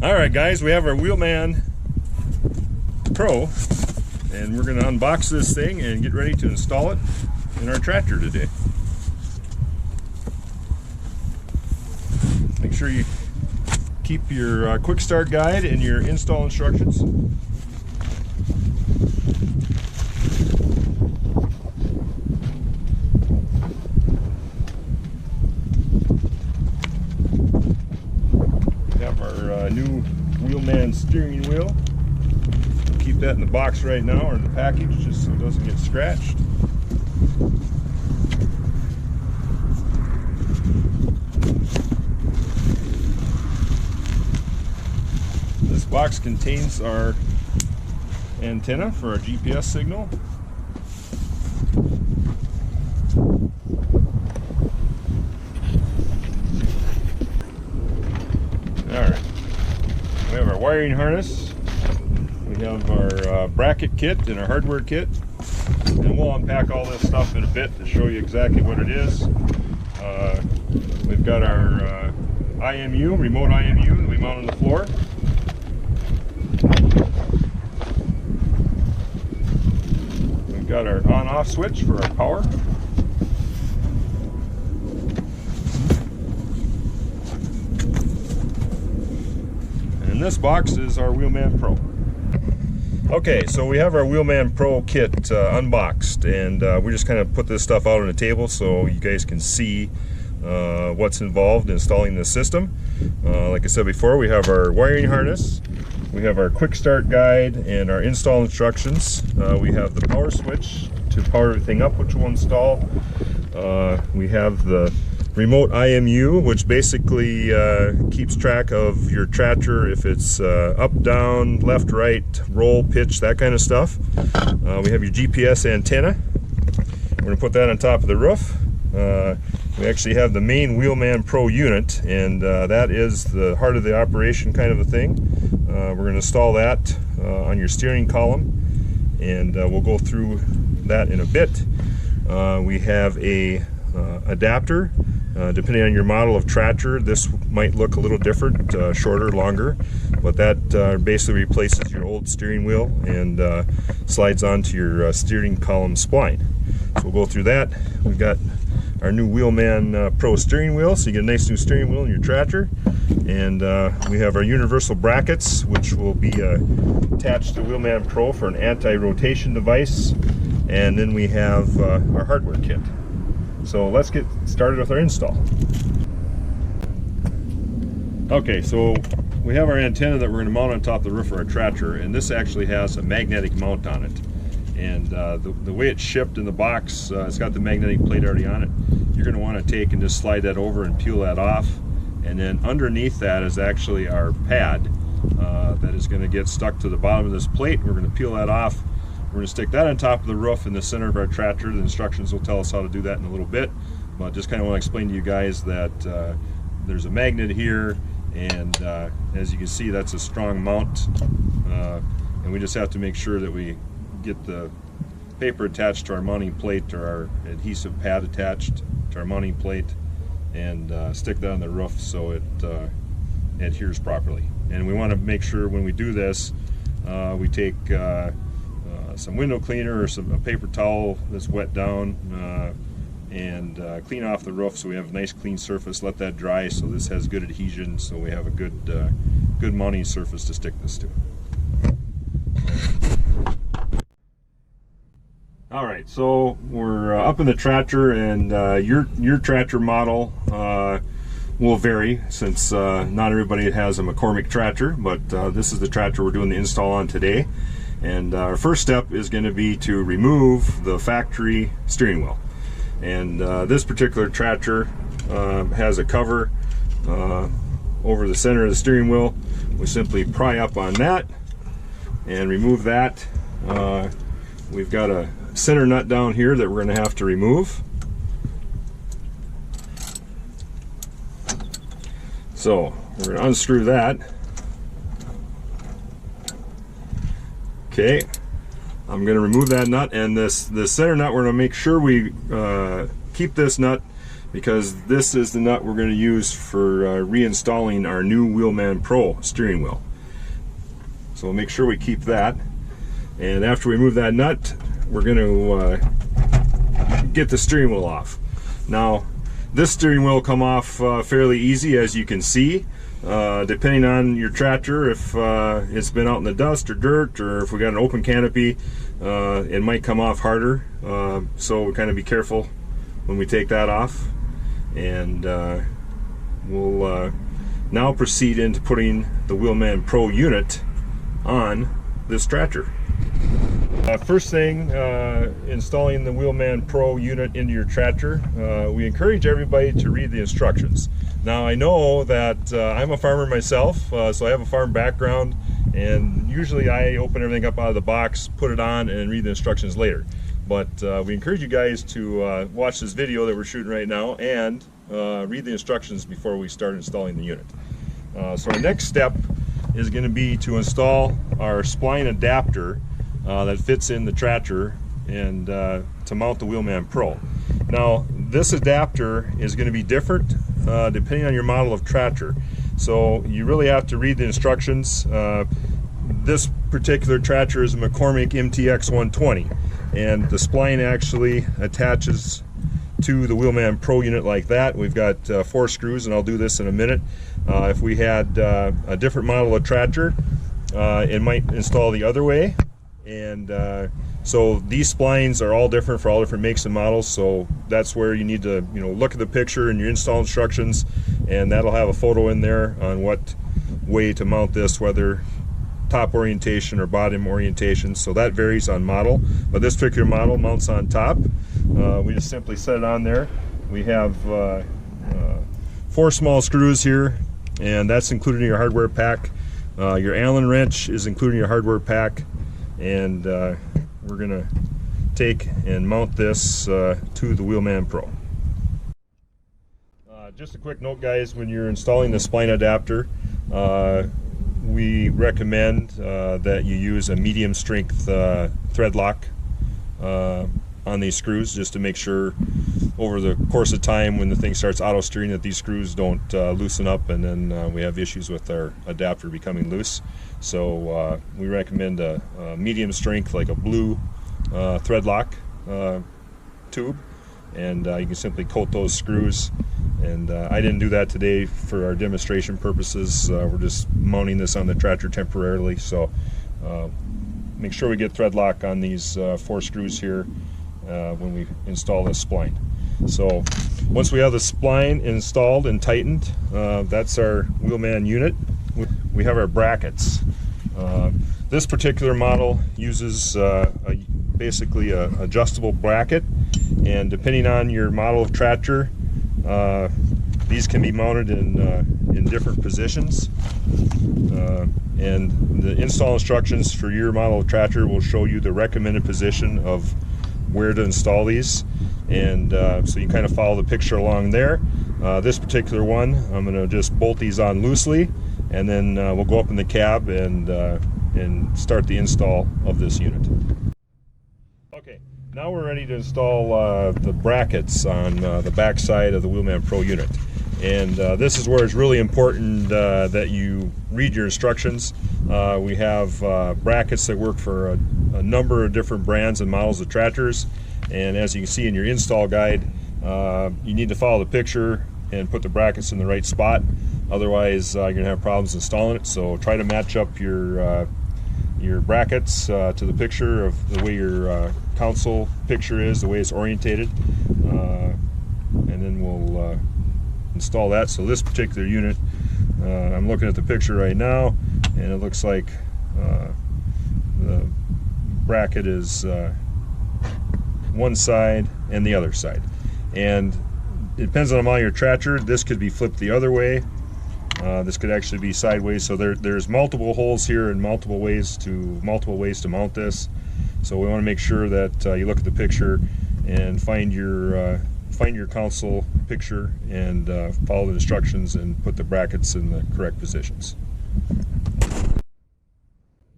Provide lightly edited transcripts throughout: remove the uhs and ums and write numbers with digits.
Alright guys, we have our Wheelman Pro and we're going to unbox this thing and get ready to install it in our tractor today. Make sure you keep your quick start guide and your install instructions. We have our new Wheelman steering wheel. We'll keep that in the box right now, or in the package, just so it doesn't get scratched. This box contains our antenna for our GPS signal. Alright, we have our wiring harness, we have our bracket kit and our hardware kit, and we'll unpack all this stuff in a bit to show you exactly what it is. We've got our IMU, remote IMU that we mount on the floor. We've got our on-off switch for our power. And this box is our Wheelman Pro. Okay, so we have our Wheelman Pro kit unboxed, and we just kind of put this stuff out on the table so you guys can see what's involved in installing this system. Like I said before, we have our wiring harness, we have our quick start guide and our install instructions. We have the power switch to power everything up, which we'll install. We have the remote IMU, which basically keeps track of your tractor, if it's up, down, left, right, roll, pitch, that kind of stuff. We have your GPS antenna. We're going to put that on top of the roof. We actually have the main Wheelman Pro unit, and that is the heart of the operation kind of a thing. We're going to install that on your steering column, and we'll go through that in a bit. We have a adapter. Depending on your model of tractor, this might look a little different, shorter, longer, but that basically replaces your old steering wheel and slides onto your steering column spline. So we'll go through that. We've got our new Wheelman Pro steering wheel, so you get a nice new steering wheel in your tractor. And we have our universal brackets, which will be attached to Wheelman Pro for an anti-rotation device. And then we have our hardware kit. So let's get started with our install. Okay, so we have our antenna that we're going to mount on top of the roof of our tractor, and this actually has a magnetic mount on it. And the way it's shipped in the box, it's got the magnetic plate already on it. You're going to want to take and just slide that over and peel that off. And then underneath that is actually our pad that is going to get stuck to the bottom of this plate. We're going to peel that off. We're going to stick that on top of the roof in the center of our tractor. The instructions will tell us how to do that in a little bit, but just kind of want to explain to you guys that there's a magnet here, and as you can see, that's a strong mount, and we just have to make sure that we get the paper attached to our mounting plate, or our adhesive pad attached to our mounting plate, and stick that on the roof so it adheres properly. And we want to make sure when we do this, we take some window cleaner or a paper towel that's wet down and clean off the roof so we have a nice clean surface. Let that dry so this has good adhesion, so we have a good mounting surface to stick this to. Alright, so we're up in the tractor, and your tractor model will vary, since not everybody has a McCormick tractor, but this is the tractor we're doing the install on today. And our first step is going to be to remove the factory steering wheel. And this particular tractor has a cover over the center of the steering wheel. We simply pry up on that and remove that. We've got a center nut down here that we're going to have to remove. So we're going to unscrew that. Okay, I'm going to remove that nut, and this center nut, we're going to make sure we keep this nut because this is the nut we're going to use for reinstalling our new Wheelman Pro steering wheel. So make sure we keep that, and after we remove that nut, we're going to get the steering wheel off. Now this steering wheel will come off fairly easy, as you can see. Depending on your tractor, if it's been out in the dust or dirt, or if we got an open canopy, it might come off harder. So we kind of be careful when we take that off. And we'll now proceed into putting the Wheelman Pro unit on this tractor. First thing, installing the Wheelman Pro unit into your tractor, we encourage everybody to read the instructions. Now I know that I'm a farmer myself, so I have a farm background, and usually I open everything up out of the box, put it on, and read the instructions later. But we encourage you guys to watch this video that we're shooting right now and read the instructions before we start installing the unit. So our next step is going to be to install our spline adapter that fits in the tractor and to mount the Wheelman Pro. Now this adapter is going to be different depending on your model of tractor, so you really have to read the instructions. This particular tractor is a McCormick MTX 120, and the spline actually attaches to the Wheelman Pro unit like that. We've got 4 screws, and I'll do this in a minute. If we had a different model of tractor, it might install the other way. And so these splines are all different for all different makes and models, so that's where you need to look at the picture and your install instructions, and that'll have a photo in there on what way to mount this, whether top orientation or bottom orientation. So that varies on model, but this particular model mounts on top. We just simply set it on there. We have 4 small screws here, and that's included in your hardware pack. Your Allen wrench is included in your hardware pack, and we're gonna take and mount this to the Wheelman Pro. Just a quick note, guys, when you're installing the spline adapter, we recommend that you use a medium strength thread lock on these screws, just to make sure over the course of time when the thing starts auto steering that these screws don't loosen up, and then we have issues with our adapter becoming loose. So we recommend a medium strength, like a blue thread lock tube, and you can simply coat those screws. And I didn't do that today for our demonstration purposes. We're just mounting this on the tractor temporarily, so make sure we get thread lock on these 4 screws here when we install this spline. So once we have the spline installed and tightened, that's our Wheelman unit. We have our brackets. This particular model uses basically a adjustable bracket, and depending on your model of tractor, these can be mounted in different positions, and the install instructions for your model of tractor will show you the recommended position of where to install these, and so you kind of follow the picture along there. This particular one, I'm going to just bolt these on loosely, and then we'll go up in the cab and start the install of this unit. Okay, now we're ready to install the brackets on the back side of the Wheelman Pro unit. And this is where it's really important that you read your instructions. We have brackets that work for a number of different brands and models of tractors, and as you can see in your install guide, you need to follow the picture and put the brackets in the right spot. Otherwise you're gonna have problems installing it. So try to match up your brackets to the picture of the way your console picture is, the way it's orientated, and then we'll install that. So this particular unit, I'm looking at the picture right now, and it looks like the bracket is one side and the other side, and it depends on the model of your tractor. This could be flipped the other way. This could actually be sideways. So there's multiple holes here and multiple ways to mount this. So we want to make sure that you look at the picture and find your console picture and follow the instructions and put the brackets in the correct positions.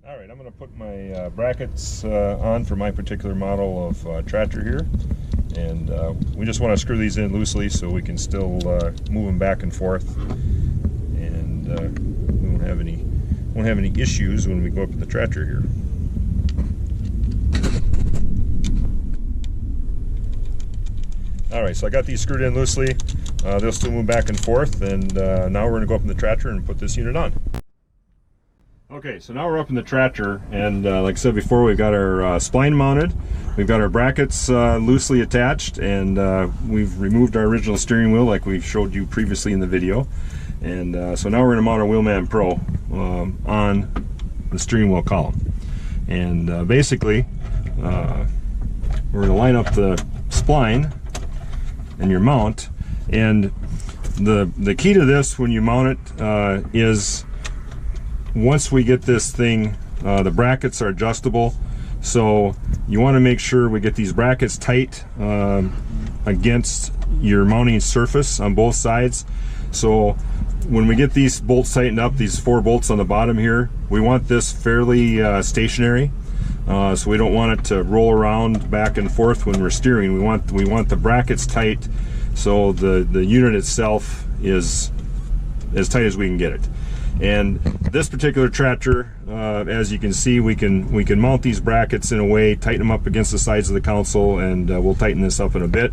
Alright, I'm going to put my brackets on for my particular model of tractor here, And we just want to screw these in loosely so we can still move them back and forth, and we won't have any issues when we go up in the tractor here. Alright, so I got these screwed in loosely. They'll still move back and forth, and now we're going to go up in the tractor and put this unit on. Okay, so now we're up in the tractor, and like I said before, we've got our spline mounted, we've got our brackets loosely attached, and we've removed our original steering wheel like we showed you previously in the video. And so now we're going to mount our Wheelman Pro on the steering wheel column. And basically, we're going to line up the spline and your mount, and the key to this when you mount it is, once we get this thing, the brackets are adjustable, so you want to make sure we get these brackets tight against your mounting surface on both sides. So when we get these bolts tightened up, these 4 bolts on the bottom here, we want this fairly stationary, so we don't want it to roll around back and forth when we're steering. We want the brackets tight, so the unit itself is as tight as we can get it. And this particular tractor, as you can see, we can mount these brackets in a way, tighten them up against the sides of the console, and we'll tighten this up in a bit.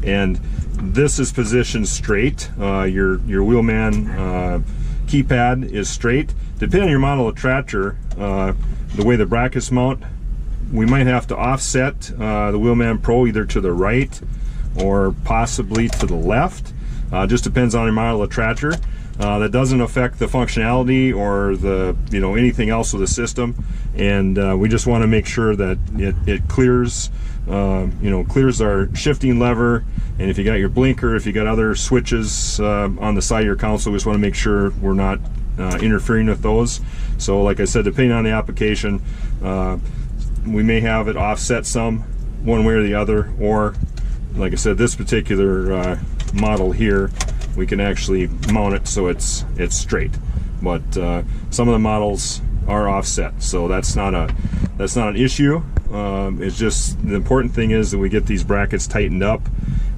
And this is positioned straight. Your Wheelman keypad is straight. Depending on your model of tractor, the way the brackets mount, we might have to offset the Wheelman Pro either to the right or possibly to the left. Just depends on your model of tractor. That doesn't affect the functionality or the anything else with the system, and we just want to make sure that it clears clears our shifting lever. And if you got your blinker, if you got other switches on the side of your console, we just want to make sure we're not interfering with those. So like I said, depending on the application, we may have it offset some one way or the other, or like I said, this particular model here, we can actually mount it so it's straight. But some of the models are offset, so that's not an issue. It's just the important thing is that we get these brackets tightened up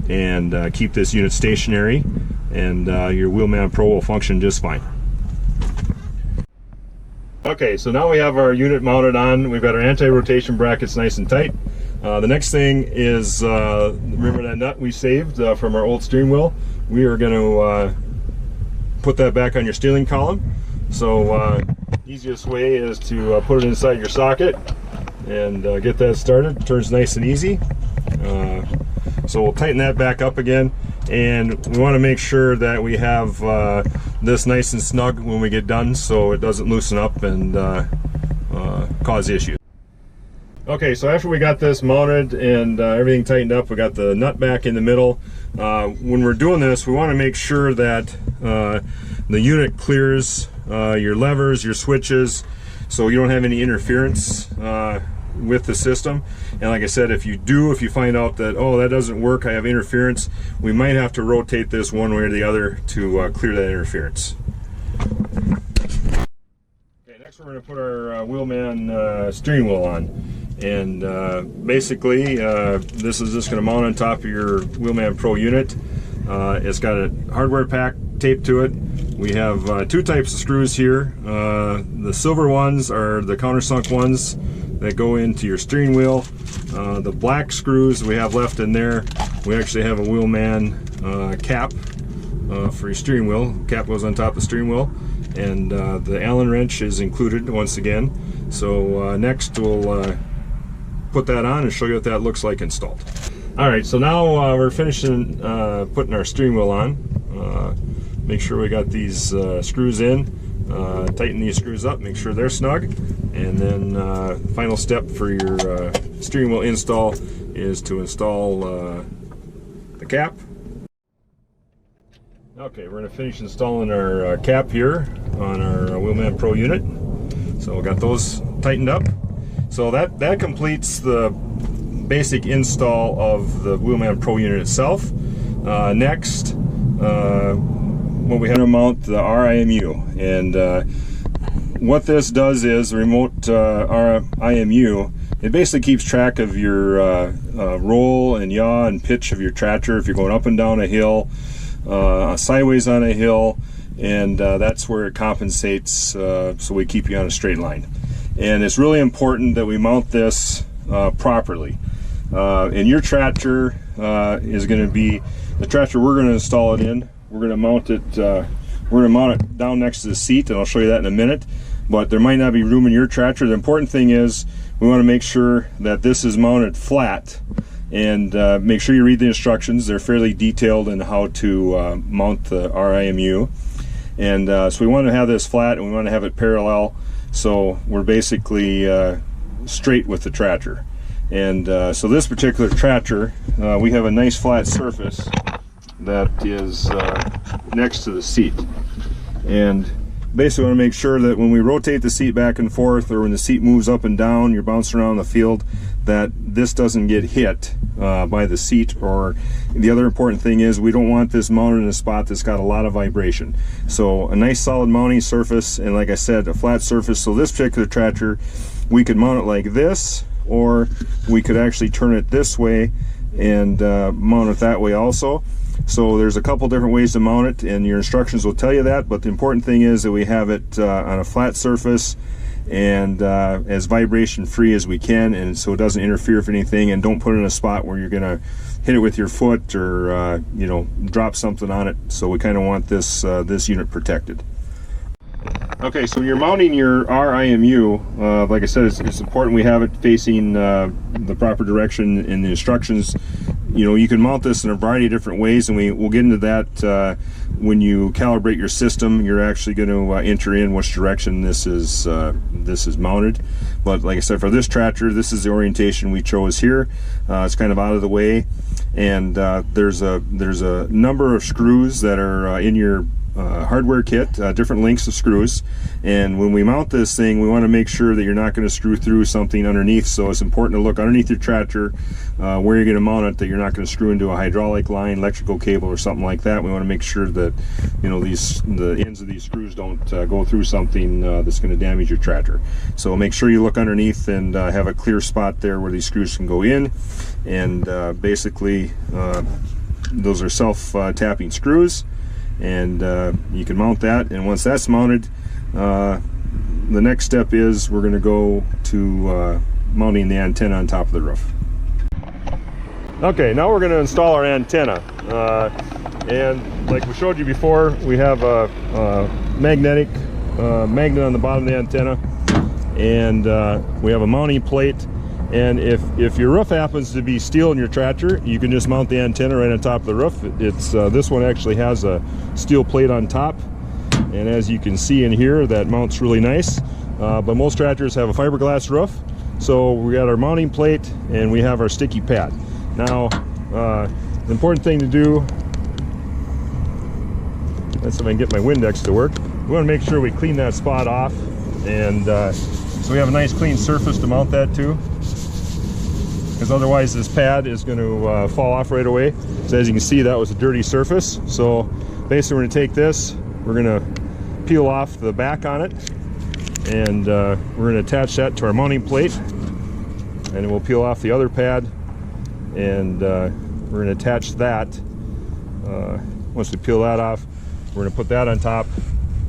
and keep this unit stationary, and your Wheelman Pro will function just fine. Okay, so now we have our unit mounted on. We've got our anti-rotation brackets nice and tight. The next thing is, remember that nut we saved from our old steering wheel? We are going to put that back on your steering column. So easiest way is to put it inside your socket and get that started. It turns nice and easy. So we'll tighten that back up again, and we want to make sure that we have this nice and snug when we get done, so it doesn't loosen up and cause issues. Okay, so after we got this mounted and everything tightened up, we got the nut back in the middle. When we're doing this, we want to make sure that the unit clears your levers, your switches, so you don't have any interference with the system. And like I said, if you find out that, oh, that doesn't work, I have interference, we might have to rotate this one way or the other to clear that interference. Okay, next we're going to put our Wheelman steering wheel on. And basically, this is just going to mount on top of your Wheelman Pro unit. It's got a hardware pack taped to it. We have 2 types of screws here. The silver ones are the countersunk ones that go into your steering wheel. The black screws we have left in there, we actually have a Wheelman cap for your steering wheel. The cap goes on top of the steering wheel, and the Allen wrench is included once again. So next we'll put that on and show you what that looks like installed. Alright, so now we're finishing putting our steering wheel on. Make sure we got these screws in, tighten these screws up, make sure they're snug, and then final step for your steering wheel install is to install the cap. Okay, we're going to finish installing our cap here on our Wheelman Pro unit. So we got those tightened up. So that completes the basic install of the Wheelman Pro unit itself. Next, what we have to mount the RIMU, and what this does is the remote RIMU It basically keeps track of your roll and yaw and pitch of your tractor if you're going up and down a hill, sideways on a hill, and that's where it compensates, so we keep you on a straight line. And it's really important that we mount this properly. And your tractor is going to be the tractor we're going to install it in. We're going to mount it. We're going to mount it down next to the seat, and I'll show you that in a minute. But there might not be room in your tractor. The important thing is we want to make sure that this is mounted flat, and make sure you read the instructions. They're fairly detailed in how to mount the RIMU. And so we want to have this flat, and we want to have it parallel, so we're basically straight with the tractor. And so this particular tractor, we have a nice flat surface that is next to the seat. And basically want to make sure that when we rotate the seat back and forth, or when the seat moves up and down, you're bouncing around the field, that this doesn't get hit by the seat. Or the other important thing is we don't want this mounted in a spot that's got a lot of vibration. So a nice solid mounting surface, and like I said, a flat surface. So this particular tractor, we could mount it like this, or we could actually turn it this way and mount it that way also. So there's a couple different ways to mount it, and your instructions will tell you that, but the important thing is that we have it on a flat surface and as vibration free as we can, and so it doesn't interfere with anything. And don't put it in a spot where you're gonna hit it with your foot, or you know, drop something on it. So we kind of want this this unit protected. Okay, so you're mounting your RIMU. Like I said, it's important we have it facing the proper direction in the instructions. You know, you can mount this in a variety of different ways, and we'll get into that when you calibrate your system. You're actually going to enter in which direction this is mounted. But like I said, for this tractor, this is the orientation we chose here. It's kind of out of the way, and there's a number of screws that are in your hardware kit, different lengths of screws. And when we mount this thing, we want to make sure that you're not going to screw through something underneath. So it's important to look underneath your tractor where you're going to mount it, that you're not going to screw into a hydraulic line, electrical cable, or something like that. We want to make sure that, you know, the ends of these screws don't go through something that's going to damage your tractor. So make sure you look underneath and have a clear spot there where these screws can go in. And basically those are self-tapping screws. And you can mount that, and once that's mounted, the next step is we're going to go to mounting the antenna on top of the roof. Okay, now we're going to install our antenna, and like we showed you before, we have a magnet on the bottom of the antenna, and we have a mounting plate. And if your roof happens to be steel in your tractor, you can just mount the antenna right on top of the roof. It's this one actually has a steel plate on top, and as you can see in here, that mounts really nice. But most tractors have a fiberglass roof, so we got our mounting plate and we have our sticky pad. Now, the important thing to do, let's see if I can get my Windex to work. We want to make sure we clean that spot off, and so we have a nice clean surface to mount that to, because otherwise this pad is going to fall off right away. So as you can see, that was a dirty surface. So basically we're going to take this, we're going to peel off the back on it, and we're going to attach that to our mounting plate, and then we'll peel off the other pad, and we're going to attach that. Once we peel that off, we're going to put that on top.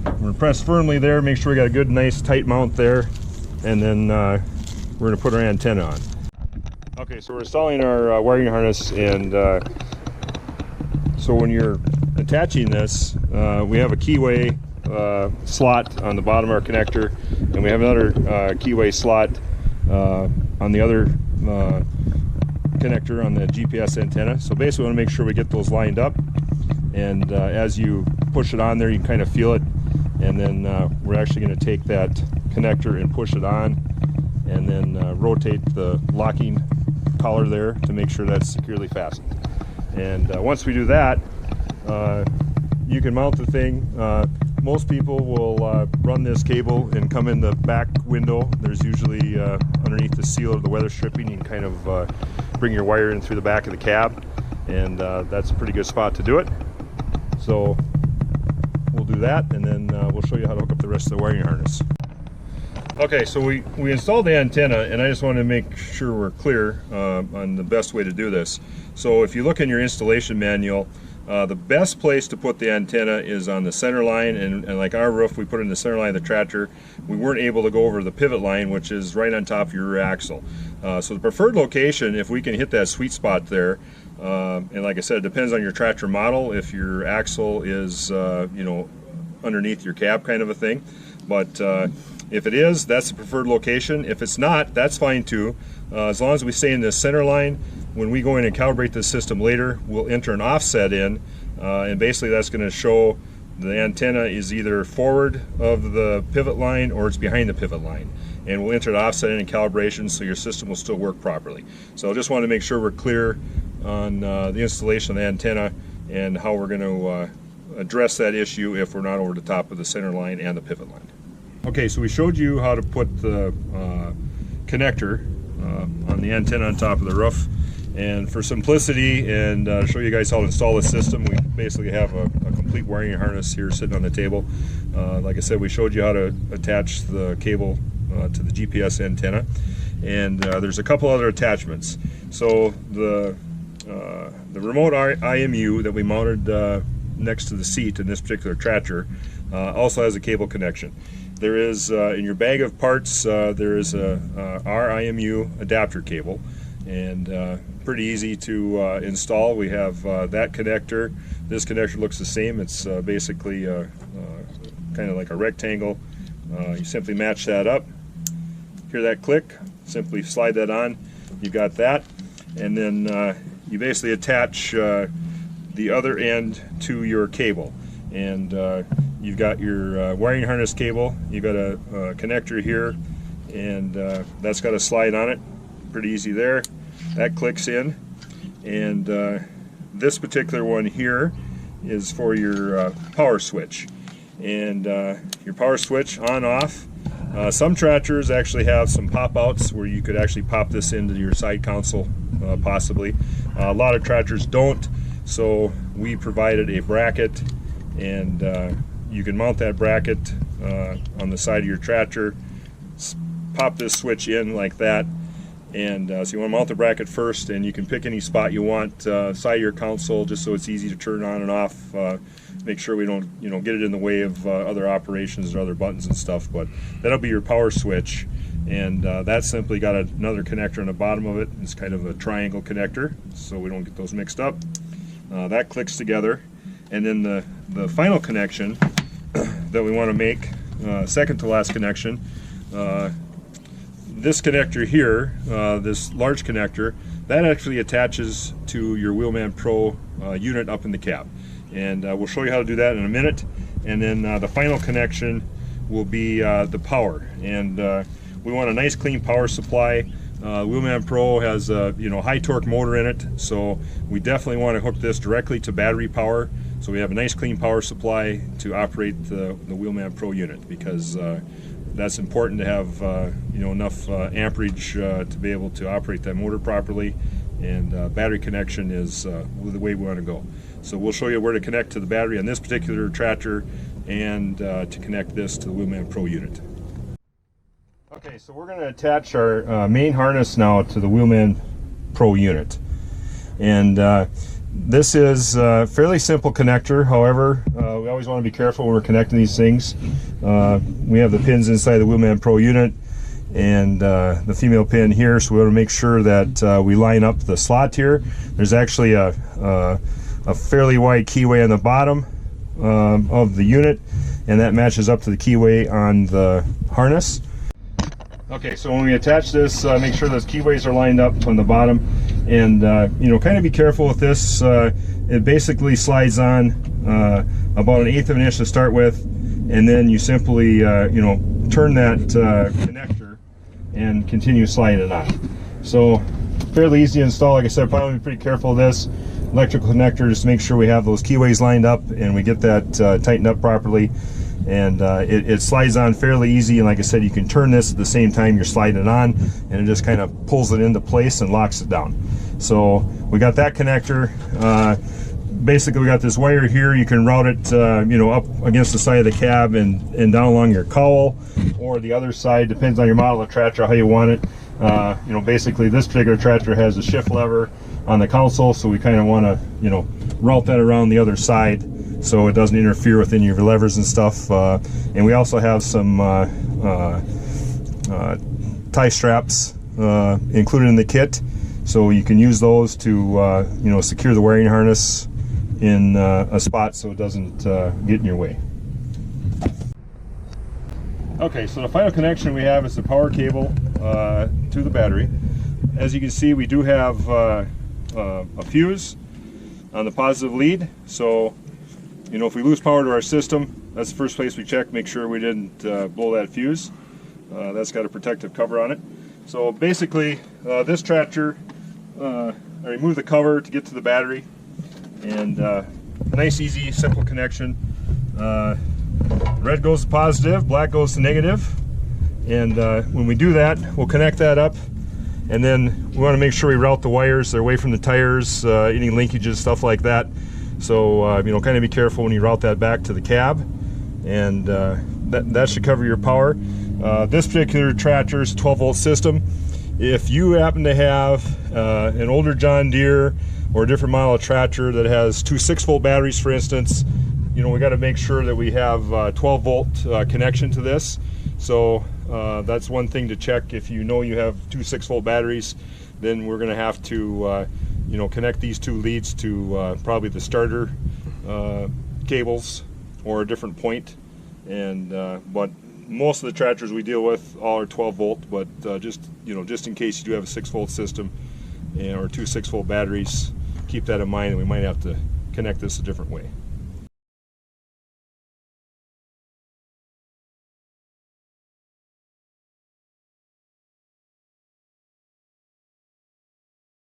We're going to press firmly there, make sure we got a good nice tight mount there, and then we're going to put our antenna on. Okay, so we're installing our wiring harness, and so when you're attaching this, we have a keyway slot on the bottom of our connector, and we have another keyway slot on the other connector on the GPS antenna. So basically we want to make sure we get those lined up, and as you push it on there, you can kind of feel it, and then we're actually going to take that connector and push it on, and then rotate the locking collar there to make sure that's securely fastened. And once we do that, you can mount the thing. Most people will run this cable and come in the back window. There's usually underneath the seal of the weather stripping, you can kind of bring your wire in through the back of the cab, and that's a pretty good spot to do it. So we'll do that, and then we'll show you how to hook up the rest of the wiring harness. Okay, so we installed the antenna, and I just wanted to make sure we're clear on the best way to do this. So if you look in your installation manual, the best place to put the antenna is on the center line, and like our roof, we put it in the center line of the tractor. We weren't able to go over the pivot line, which is right on top of your rear axle. So the preferred location, if we can hit that sweet spot there, and like I said, it depends on your tractor model, if your axle is you know, underneath your cab kind of a thing. But if it is, that's the preferred location. If it's not, that's fine too. As long as we stay in the center line, when we go in and calibrate the system later, we'll enter an offset in, and basically that's going to show the antenna is either forward of the pivot line or it's behind the pivot line. And we'll enter the offset in calibration so your system will still work properly. So I just wanted to make sure we're clear on the installation of the antenna and how we're going to address that issue if we're not over the top of the center line and the pivot line. Okay, so we showed you how to put the connector on the antenna on top of the roof, and for simplicity and show you guys how to install the system, we basically have a complete wiring harness here sitting on the table. Like I said, we showed you how to attach the cable to the GPS antenna, and there's a couple other attachments. So the remote IMU that we mounted next to the seat in this particular tractor also has a cable connection. There is, in your bag of parts, there is a RIMU adapter cable, and pretty easy to install. We have that connector. This connector looks the same. It's basically kind of like a rectangle. You simply match that up. Hear that click? Simply slide that on. You got that, and then you basically attach the other end to your cable. And you've got your wiring harness cable, you've got a connector here, and that's got a slide on it. Pretty easy there. That clicks in, and this particular one here is for your power switch. And your power switch on off. Some tractors actually have some pop-outs where you could actually pop this into your side console possibly. A lot of tractors don't, so we provided a bracket, and you can mount that bracket on the side of your tractor, pop this switch in like that, and so you want to mount the bracket first, and you can pick any spot you want, side of your console, just so it's easy to turn on and off. Make sure we don't, you know, get it in the way of other operations or other buttons and stuff. But that'll be your power switch, and that's simply got another connector on the bottom of it. It's kind of a triangle connector, so we don't get those mixed up. That clicks together. And then the final connection that we want to make, second to last connection, this connector here, this large connector, that actually attaches to your Wheelman Pro unit up in the cab. And we'll show you how to do that in a minute. And then the final connection will be the power. And we want a nice clean power supply. Wheelman Pro has a high torque motor in it, so we definitely want to hook this directly to battery power, so we have a nice clean power supply to operate the Wheelman Pro unit, because that's important to have enough amperage to be able to operate that motor properly, and battery connection is the way we want to go. So we'll show you where to connect to the battery on this particular tractor, and to connect this to the Wheelman Pro unit. Okay, so we're going to attach our main harness now to the Wheelman Pro unit, and this is a fairly simple connector. However, we always want to be careful when we're connecting these things. We have the pins inside the Wheelman Pro unit and the female pin here, so we want to make sure that we line up the slot here. There's actually a fairly wide keyway on the bottom of the unit, and that matches up to the keyway on the harness. Okay, so when we attach this, make sure those keyways are lined up on the bottom, and kind of be careful with this. It basically slides on about 1/8 of an inch to start with, and then you simply turn that connector and continue sliding it on. So fairly easy to install. Like I said, probably be pretty careful of this electrical connector, just to make sure we have those keyways lined up and we get that tightened up properly. And it slides on fairly easy, and like I said, you can turn this at the same time you're sliding it on, and it just kind of pulls it into place and locks it down. So we got that connector. basically we got this wire here. You can route it you know, up against the side of the cab and down along your cowl, or the other side, depends on your model of tractor how you want it. You know, basically this particular tractor has a shift lever on the console, so we kind of want to, you know, route that around the other side so it doesn't interfere with any of your levers and stuff. And we also have some tie straps included in the kit, so you can use those to you know, secure the wiring harness in a spot so it doesn't get in your way. Okay, so the final connection we have is the power cable to the battery. As you can see, we do have a fuse on the positive lead, so you know, if we lose power to our system, that's the first place we check, make sure we didn't blow that fuse. That's got a protective cover on it. So basically, this tractor, I remove the cover to get to the battery, and a nice, easy, simple connection. Red goes to positive, black goes to negative, and when we do that, we'll connect that up, and then we want to make sure we route the wires. They're away from the tires, any linkages, stuff like that. So you know, kind of be careful when you route that back to the cab, and that should cover your power. This particular tractor is a 12-volt system. If you happen to have an older John Deere or a different model of tractor that has two 6-volt batteries, for instance, you know, we got to make sure that we have 12-volt connection to this. So that's one thing to check. If you know you have two 6-volt batteries, then we're going to have to you know, connect these two leads to probably the starter cables or a different point. And but most of the tractors we deal with all are 12-volt, but just, you know, just in case you do have a 6-volt system or two 6-volt batteries, keep that in mind, and we might have to connect this a different way.